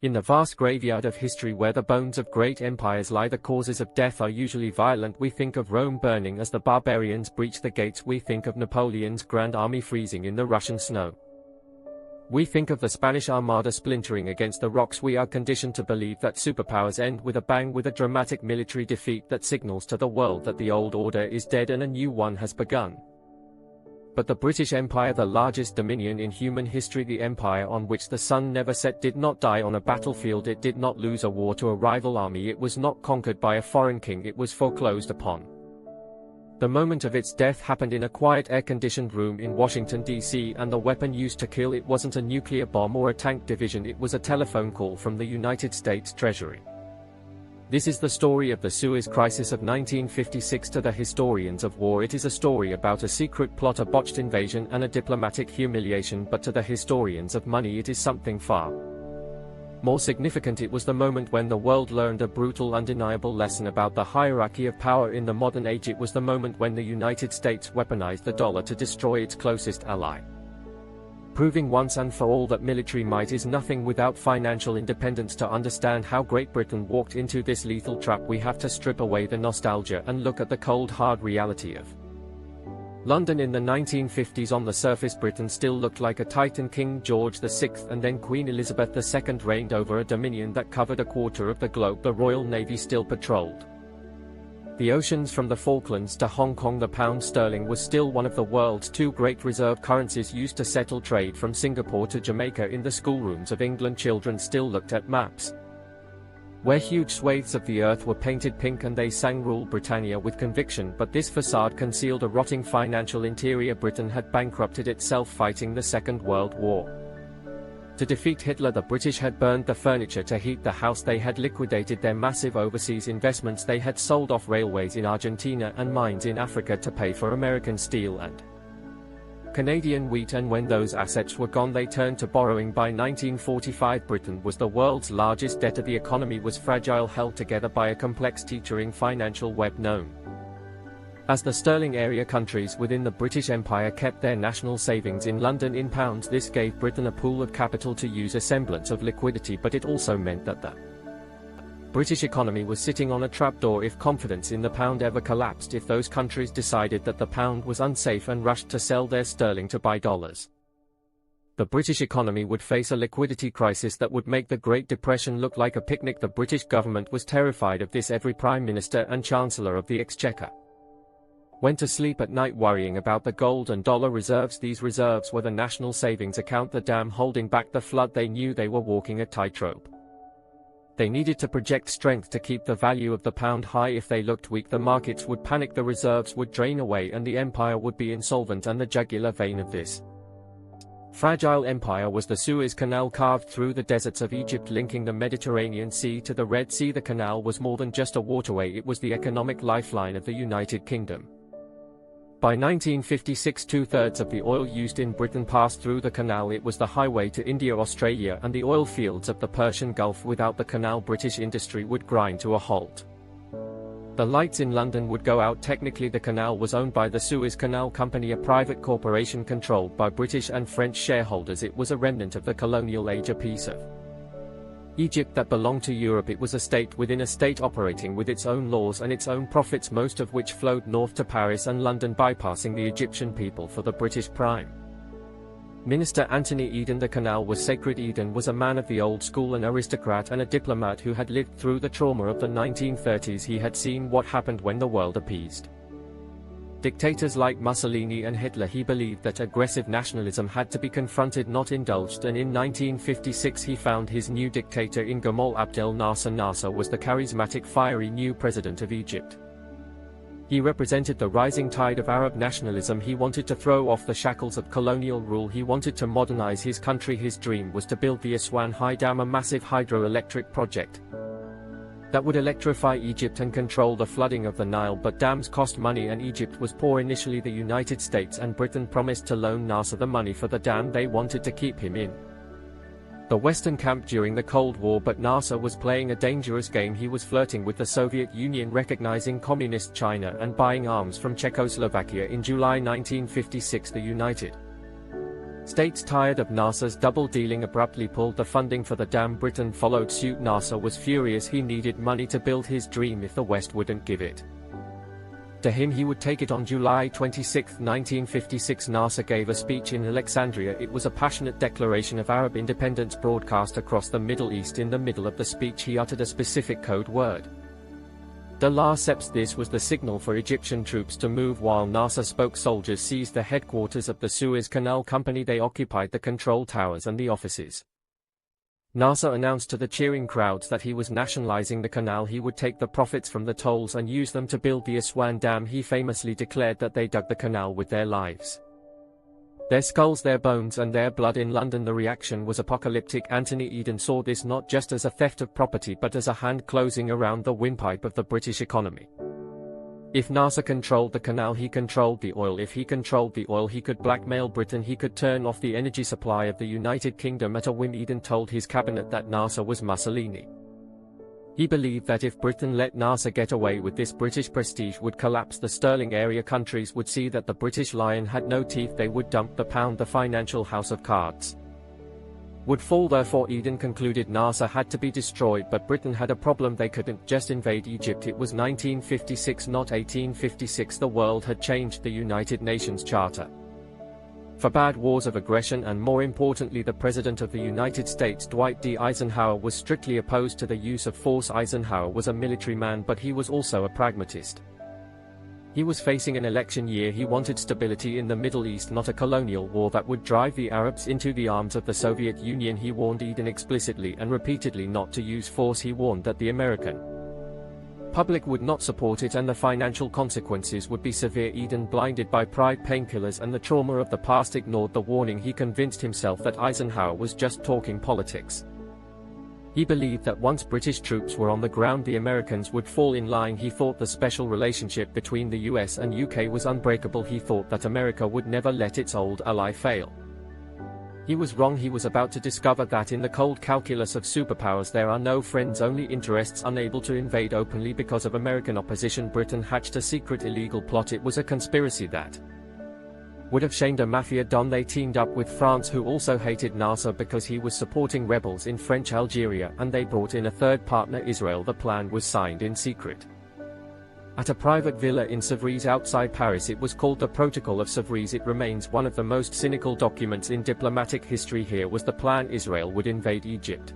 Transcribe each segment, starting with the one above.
In the vast graveyard of history where the bones of great empires lie, the causes of death are usually violent. We think of Rome burning as the barbarians breach the gates. We think of Napoleon's grand army freezing in the Russian snow. We think of the Spanish Armada splintering against the rocks. We are conditioned to believe that superpowers end with a bang, with a dramatic military defeat that signals to the world that the old order is dead and a new one has begun. But the British Empire, the largest dominion in human history, the empire on which the sun never set, did not die on a battlefield. It did not lose a war to a rival army. It was not conquered by a foreign king. It was foreclosed upon. The moment of its death happened in a quiet air-conditioned room in Washington, D.C., and the weapon used to kill, it wasn't a nuclear bomb or a tank division. It was a telephone call from the United States Treasury. This is the story of the Suez Crisis of 1956 to the historians of war. It is a story about a secret plot, a botched invasion, and a diplomatic humiliation, but to the historians of money it is something far more significant. It was the moment when the world learned a brutal, undeniable lesson about the hierarchy of power in the modern age. It was the moment when the United States weaponized the dollar to destroy its closest ally, proving once and for all that military might is nothing without financial independence. To understand how Great Britain walked into this lethal trap, we have to strip away the nostalgia and look at the cold, hard reality of London in the 1950s. On the surface, Britain still looked like a titan. King George VI and then Queen Elizabeth II reigned over a dominion that covered a quarter of the globe. The Royal Navy still patrolled the oceans from the Falklands to Hong Kong. The pound sterling was still one of the world's two great reserve currencies, used to settle trade from Singapore to Jamaica. In the schoolrooms of England, children still looked at maps where huge swathes of the earth were painted pink, and they sang "Rule Britannia" with conviction. But this facade concealed a rotting financial interior. Britain had bankrupted itself fighting the Second World War. To defeat Hitler, the British had burned the furniture to heat the house. They had liquidated their massive overseas investments. They had sold off railways in Argentina and mines in Africa to pay for American steel and Canadian wheat, and when those assets were gone, they turned to borrowing. By 1945, Britain was the world's largest debtor. The economy was fragile, held together by a complex, teetering financial web known as the sterling area. Countries within the British Empire kept their national savings in London in pounds. This gave Britain a pool of capital to use, a semblance of liquidity, but it also meant that the British economy was sitting on a trapdoor. If confidence in the pound ever collapsed, if those countries decided that the pound was unsafe and rushed to sell their sterling to buy dollars, the British economy would face a liquidity crisis that would make the Great Depression look like a picnic. The British government was terrified of this. Every Prime Minister and Chancellor of the Exchequer went to sleep at night worrying about the gold and dollar reserves. These reserves were the national savings account, the dam holding back the flood. They knew they were walking a tightrope. They needed to project strength to keep the value of the pound high. If they looked weak, the markets would panic, the reserves would drain away, and the empire would be insolvent. And the jugular vein of this fragile empire was the Suez Canal, carved through the deserts of Egypt, linking the Mediterranean Sea to the Red Sea. The canal was more than just a waterway, it was the economic lifeline of the United Kingdom. By 1956, two-thirds of the oil used in Britain passed through the canal. It was the highway to India, Australia, and the oil fields of the Persian Gulf. Without the canal, British industry would grind to a halt. The lights in London would go out. Technically, the canal was owned by the Suez Canal Company, a private corporation controlled by British and French shareholders. It was a remnant of the colonial age, a piece of Egypt that belonged to Europe. It was a state within a state, operating with its own laws and its own profits, most of which flowed north to Paris and London, bypassing the Egyptian people for the British Prime Minister Anthony Eden. The canal was sacred. Eden was a man of the old school, an aristocrat and a diplomat who had lived through the trauma of the 1930s. He had seen what happened when the world appeased dictators like Mussolini and Hitler. He believed that aggressive nationalism had to be confronted, not indulged, and in 1956 he found his new dictator in Gamal Abdel Nasser. Nasser was the charismatic, fiery new president of Egypt. He represented the rising tide of Arab nationalism. He wanted to throw off the shackles of colonial rule. He wanted to modernize his country. His dream was to build the Aswan High Dam, a massive hydroelectric project that would electrify Egypt and control the flooding of the Nile. But dams cost money and Egypt was poor. Initially, the United States and Britain promised to loan Nasser the money for the dam. They wanted to keep him in the Western camp during the Cold War, but Nasser was playing a dangerous game. He was flirting with the Soviet Union, recognizing communist China and buying arms from Czechoslovakia. In July 1956, the United States tired of NASA's double-dealing abruptly pulled the funding for the dam. Britain followed suit. NASA was furious. He needed money to build his dream if the West wouldn't give it to him. He would take it. On July 26, 1956, NASA gave a speech in Alexandria. It was a passionate declaration of Arab independence broadcast across the Middle East. In the middle of the speech he uttered a specific code word. The Larseps. This was the signal for Egyptian troops to move. While NASA spoke, soldiers seized the headquarters of the Suez Canal Company. They occupied the control towers and the offices. NASA announced to the cheering crowds that he was nationalizing the canal. He would take the profits from the tolls and use them to build the Aswan Dam. He famously declared that they dug the canal with their lives, their skulls, their bones and their blood. In London the reaction was apocalyptic. Anthony Eden saw this not just as a theft of property but as a hand closing around the windpipe of the British economy. If NASA controlled the canal, he controlled the oil. If he controlled the oil, he could blackmail Britain. He could turn off the energy supply of the United Kingdom at a whim. Eden told his cabinet that NASA was Mussolini. He believed that if Britain let NASA get away with this, British prestige would collapse. The sterling area countries would see that the British lion had no teeth. They would dump the pound. The financial house of cards would fall. Therefore Eden concluded NASA had to be destroyed. But Britain had a problem. They couldn't just invade Egypt. It was 1956, not 1856. The world had changed. The United Nations Charter forbade wars of aggression, and more importantly, the President of the United States, Dwight D. Eisenhower, was strictly opposed to the use of force. Eisenhower was a military man, but he was also a pragmatist. He was facing an election year. He wanted stability in the Middle East, not a colonial war that would drive the Arabs into the arms of the Soviet Union. He warned Eden explicitly and repeatedly not to use force. He warned that the American public would not support it and the financial consequences would be severe. Eden, blinded by pride, painkillers and the trauma of the past, ignored the warning. He convinced himself that Eisenhower was just talking politics. He believed that once British troops were on the ground, the Americans would fall in line. He thought the special relationship between the US and UK was unbreakable. He thought that America would never let its old ally fail. He was wrong. He was about to discover that in the cold calculus of superpowers there are no friends, only interests. Unable to invade openly because of American opposition, Britain hatched a secret illegal plot. It was a conspiracy that would have shamed a mafia don. They teamed up with France, who also hated NASA because he was supporting rebels in French Algeria, and they brought in a third partner, Israel. The plan was signed in secret at a private villa in Sèvres outside Paris. It was called the Protocol of Sèvres. It remains one of the most cynical documents in diplomatic history. Here was the plan: Israel would invade Egypt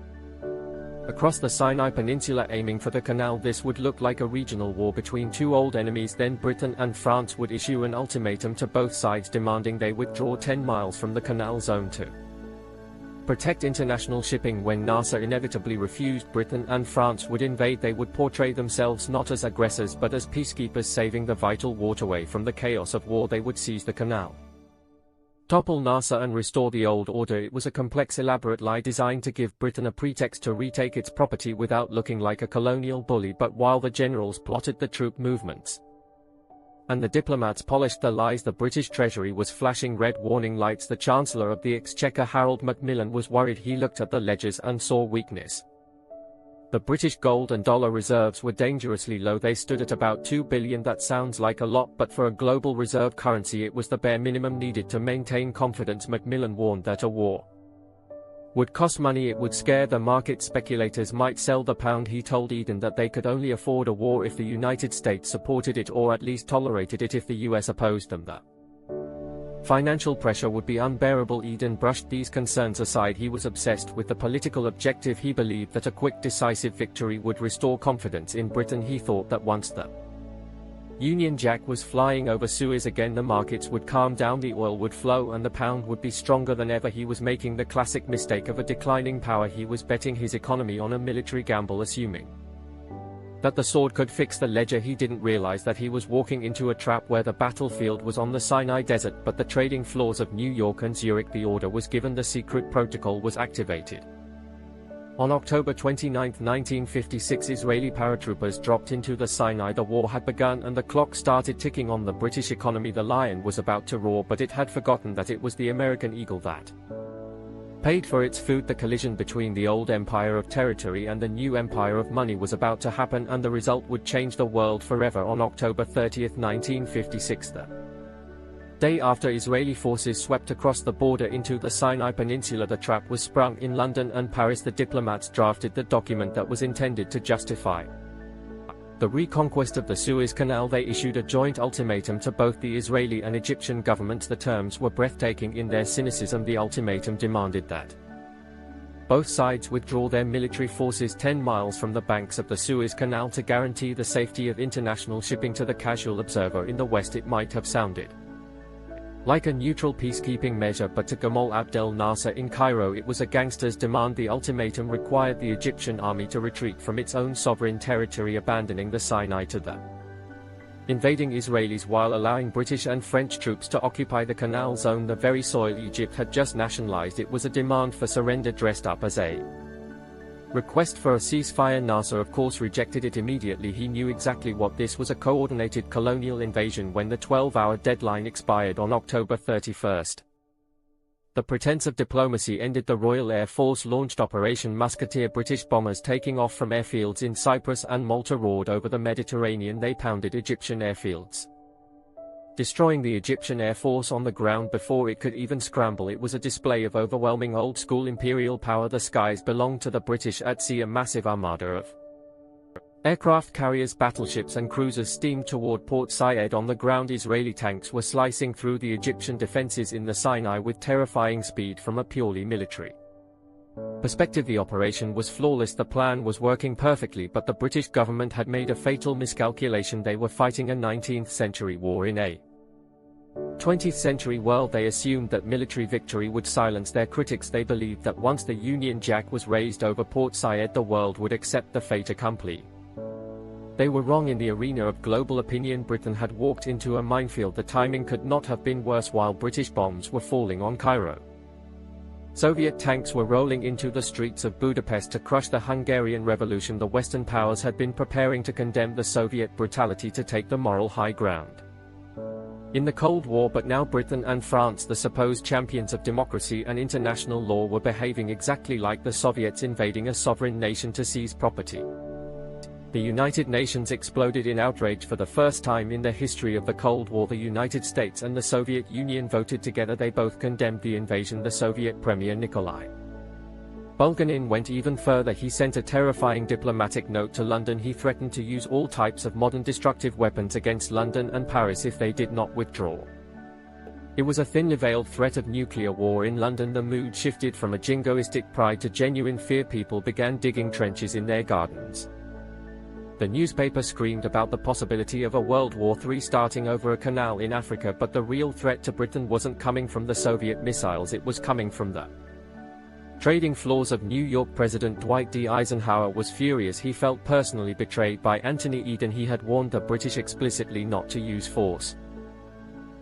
across the Sinai Peninsula, aiming for the canal. This would look like a regional war between two old enemies. Then Britain and France would issue an ultimatum to both sides demanding they withdraw 10 miles from the canal zone to protect international shipping. When NASA inevitably refused, Britain and France would invade. They would portray themselves not as aggressors but as peacekeepers, saving the vital waterway from the chaos of war. They would seize the canal, topple NASA and restore the old order. It was a complex, elaborate lie designed to give Britain a pretext to retake its property without looking like a colonial bully. But while the generals plotted the troop movements and the diplomats polished the lies, the British Treasury was flashing red warning lights. The Chancellor of the Exchequer, Harold Macmillan, was worried. He looked at the ledgers and saw weakness. The British gold and dollar reserves were dangerously low. They stood at about $2 billion. That sounds like a lot, but for a global reserve currency it was the bare minimum needed to maintain confidence. Macmillan warned that a war would cost money. It would scare the market. Speculators might sell the pound. He told Eden that they could only afford a war if the United States supported it, or at least tolerated it if the US opposed them. The financial pressure would be unbearable. Eden brushed these concerns aside. He was obsessed with the political objective. He believed that a quick, decisive victory would restore confidence in Britain. He thought that once the Union Jack was flying over Suez again, the markets would calm down, the oil would flow, and the pound would be stronger than ever. He was making the classic mistake of a declining power. He was betting his economy on a military gamble, assuming that the sword could fix the ledger. He didn't realize that he was walking into a trap where the battlefield was on the Sinai Desert, but the trading floors of New York and Zurich. The order was given. The secret protocol was activated. On October 29, 1956, Israeli paratroopers dropped into the Sinai. The war had begun and the clock started ticking on the British economy. The lion was about to roar, but it had forgotten that it was the American eagle that paid for its food. The collision between the old empire of territory and the new empire of money was about to happen, and the result would change the world forever. On October 30, 1956, the Day after Israeli forces swept across the border into the Sinai Peninsula, the trap was sprung in London and Paris. The diplomats drafted the document that was intended to justify the reconquest of the Suez Canal. They issued a joint ultimatum to both the Israeli and Egyptian governments. The terms were breathtaking in their cynicism. The ultimatum demanded that both sides withdraw their military forces 10 miles from the banks of the Suez Canal to guarantee the safety of international shipping. To the casual observer in the West, it might have sounded like a neutral peacekeeping measure, but to Gamal Abdel Nasser in Cairo it was a gangster's demand. The ultimatum required the Egyptian army to retreat from its own sovereign territory, abandoning the Sinai to the invading Israelis while allowing British and French troops to occupy the canal zone, the very soil Egypt had just nationalized. It was a demand for surrender dressed up as a request for a ceasefire. Nasser of course rejected it immediately. He knew exactly what this was, a coordinated colonial invasion. When the 12-hour deadline expired on October 31st, the pretense of diplomacy ended. The Royal Air Force launched Operation Musketeer. British bombers taking off from airfields in Cyprus and Malta roared over the Mediterranean. They pounded Egyptian airfields, destroying the Egyptian Air Force on the ground before it could even scramble. It was a display of overwhelming old-school imperial power. The skies belonged to the British. At sea, a massive armada of aircraft carriers, battleships and cruisers steamed toward Port Said. On the ground, Israeli tanks were slicing through the Egyptian defenses in the Sinai with terrifying speed from a purely military perspective. The operation was flawless. The plan was working perfectly, but the British government had made a fatal miscalculation. They were fighting a 19th century war in a 20th century world. They assumed that military victory would silence their critics. They believed that once the Union Jack was raised over Port Said, the world would accept the fait accompli. They were wrong. In the arena of global opinion, Britain had walked into a minefield. The timing could not have been worse. While British bombs were falling on Cairo, Soviet tanks were rolling into the streets of Budapest to crush the Hungarian Revolution. The Western powers had been preparing to condemn the Soviet brutality, to take the moral high ground in the Cold War. But now Britain and France, the supposed champions of democracy and international law, were behaving exactly like the Soviets, invading a sovereign nation to seize property. The United Nations exploded in outrage. For the first time in the history of the Cold War, the United States and the Soviet Union voted together. They both condemned the invasion. The Soviet Premier Nikolai Bulganin went even further. He sent a terrifying diplomatic note to London. He threatened to use all types of modern destructive weapons against London and Paris if they did not withdraw. It was a thinly veiled threat of nuclear war. In London, the mood shifted from a jingoistic pride to genuine fear. People began digging trenches in their gardens. The newspaper screamed about the possibility of a World War III starting over a canal in Africa, but the real threat to Britain wasn't coming from the Soviet missiles. It was coming from the trading floors of New York. President Dwight D. Eisenhower was furious. He felt personally betrayed by Anthony Eden. He had warned the British explicitly not to use force.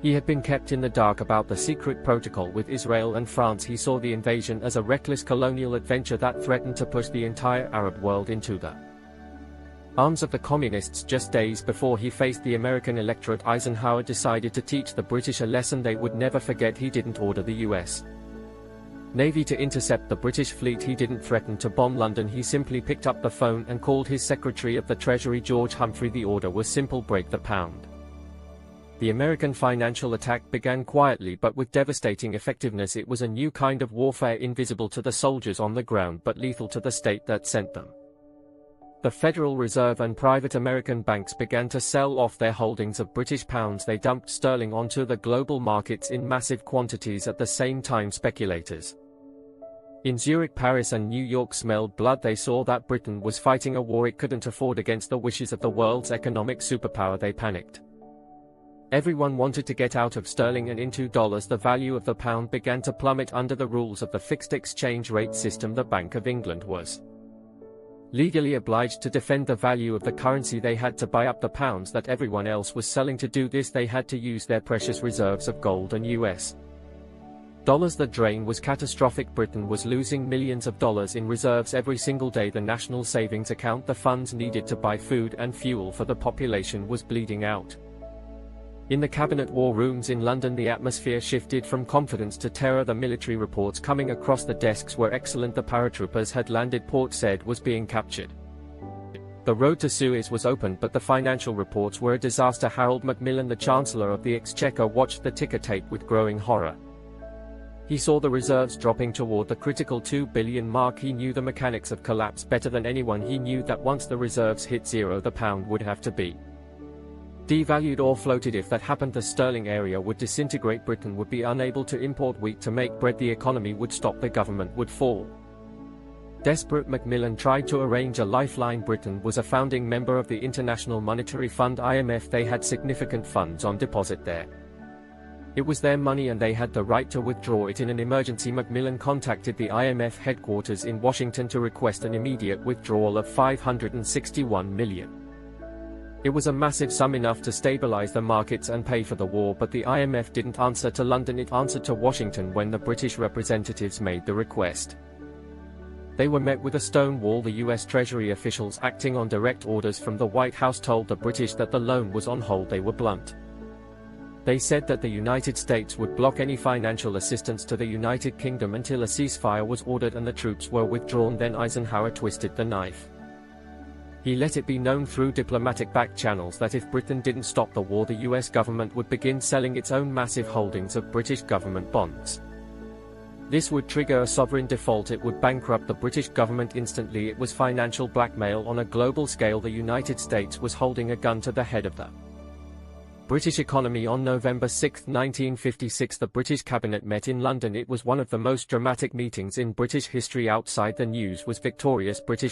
He had been kept in the dark about the secret protocol with Israel and France. He saw the invasion as a reckless colonial adventure that threatened to push the entire Arab world into the arms of the communists. Just days before he faced the American electorate, Eisenhower decided to teach the British a lesson they would never forget. He didn't order the US Navy to intercept the British fleet. He didn't threaten to bomb London. He simply picked up the phone and called his Secretary of the Treasury, George Humphrey. The order was simple: break the pound. The American financial attack began quietly but with devastating effectiveness. It was a new kind of warfare, invisible to the soldiers on the ground but lethal to the state that sent them. The Federal Reserve and private American banks began to sell off their holdings of British pounds. They dumped sterling onto the global markets in massive quantities. At the same time, speculators in Zurich, Paris and New York smelled blood. They saw that Britain was fighting a war it couldn't afford against the wishes of the world's economic superpower. They panicked. Everyone wanted to get out of sterling and into dollars. The value of the pound began to plummet under the rules of the fixed exchange rate system. The Bank of England was legally obliged to defend the value of the currency. They had to buy up the pounds that everyone else was selling. To do this, they had to use their precious reserves of gold and US dollars. The drain was catastrophic. Britain was losing millions of dollars in reserves every single day. The national savings account, the funds needed to buy food and fuel for the population, was bleeding out. In the cabinet war rooms in London, the atmosphere shifted from confidence to terror. The military reports coming across the desks were excellent. The paratroopers had landed. Port Said was being captured. The road to Suez was opened, but the financial reports were a disaster. Harold Macmillan, the Chancellor of the Exchequer, watched the ticker tape with growing horror. He saw the reserves dropping toward the critical $2 billion mark. He knew the mechanics of collapse better than anyone. He knew that once the reserves hit zero, the pound would have to be devalued or floated. If that happened, the sterling area would disintegrate. Britain would be unable to import wheat to make bread. The economy would stop. The government would fall. Desperate, Macmillan tried to arrange a lifeline. Britain was a founding member of the International Monetary Fund (IMF). They had significant funds on deposit there. It was their money and they had the right to withdraw it in an emergency. Macmillan contacted the IMF headquarters in Washington to request an immediate withdrawal of $561 million. It was a massive sum, enough to stabilize the markets and pay for the war, but the IMF didn't answer to London. It answered to Washington when the British representatives made the request. They were met with a stone wall. The US Treasury officials, acting on direct orders from the White House, told the British that the loan was on hold. They were blunt. They said that the United States would block any financial assistance to the United Kingdom until a ceasefire was ordered and the troops were withdrawn. Then Eisenhower twisted the knife. He let it be known through diplomatic back channels that if Britain didn't stop the war, the US government would begin selling its own massive holdings of British government bonds. This would trigger a sovereign default. It would bankrupt the British government instantly. It was financial blackmail on a global scale. The United States was holding a gun to the head of the British economy. On November 6, 1956, the British cabinet met in London. It was one of the most dramatic meetings in British history. Outside, the news was victorious. British